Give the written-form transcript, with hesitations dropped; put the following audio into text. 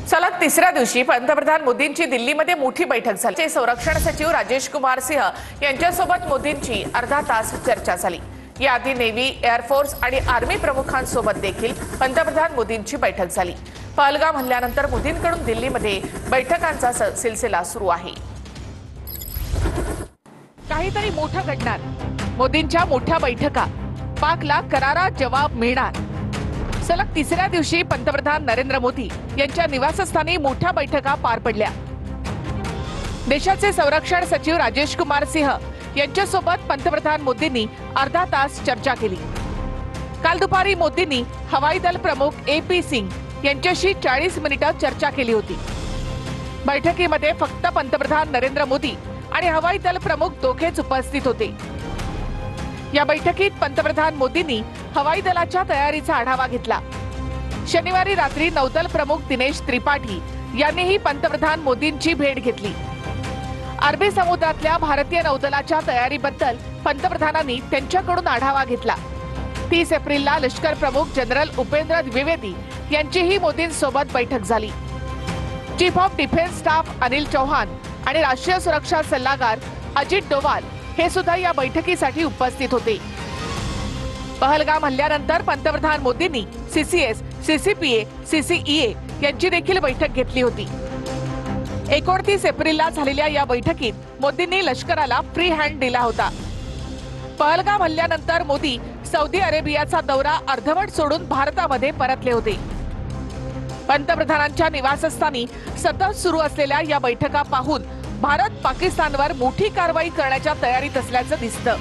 सलग तिसऱ्या दिवशी पंतप्रधान मोदींची दिल्लीमध्ये मोठी बैठक झाली। संरक्षण सचिव राजेश कुमार सिंह यांच्यासोबत मोदींची अर्धा तास चर्चा झाली। याआधी नेव्ही, एअरफोर्स आणि आर्मी प्रमुखांसोबत देखील पंतप्रधान मोदींची बैठक झाली। पहलगाम हल्ल्यानंतर मोदींकडून दिल्लीमध्ये बैठकांचा सिलसिला सुरू आहे। काहीतरी मोठं घडणार, मोदींच्या मोठ्या बैठका, पाकला करारा जवाब मिळणार। सलग तिसऱ्या दिवशी पंतप्रधान नरेंद्र मोदी यांच्या निवासस्थानी मोठ्या बैठका पार पडल्या। देशाचे संरक्षण सचिव राजेश कुमार सिंह यांच्यासोबत पंतप्रधान मोदींनी अर्धा तास चर्चा केली। काल दुपारी मोदींनी हवाई दल प्रमुख ए.पी. सिंग यांच्याशी 40 मिनिटं चर्चा केली होती। बैठकीमध्ये फक्त पंतप्रधान नरेंद्र मोदी आणि हवाई दल प्रमुख दोघेच उपस्थित होते। या बैठकीत पंतप्रधान मोदींनी हवाई दलाच्या तयारीचा आढावा घेतला। शनिवारी रात्री नौदल प्रमुख दिनेश त्रिपाठी यांनीही पंतप्रधान मोदींची भेट घेतली। अरबी समुद्रातल्या भारतीय नौदलाच्या तयारीबद्दल पंतप्रधानांनी त्यांच्याकडून आढावा घेतला। 30 एप्रिलला लष्कर प्रमुख जनरल उपेंद्र द्विवेदी यांचीही मोदींसोबत बैठक झाली। Chief of defence staff Anil Chauhan आणि राष्ट्रीय सुरक्षा सल्लागार अजित डोवाल हे सुद्धा या बैठकीसाठी उपस्थित होते। पहलगाम हल्ल्यानंतर पंतप्रधान मोदींनी सीसीएस, सीसीपीए, सीसीईए यांची देखील बैठक घेतली होती। 29 एप्रिलला झालेल्या या बैठकीत मोदींनी लष्कराला फ्री हँड दिला होता। पहलगाम हल्ल्यानंतर मोदी सौदी अरेबियाचा दौरा अर्धवट सोडून भारतामध्ये परतले होते। पंतप्रधानांच्या निवासस्थानी सतत सुरू असलेल्या या बैठका पाहून भारत पाकिस्तानवर मोठी कारवाई करण्याच्या तयारीत असल्याचं दिसतं।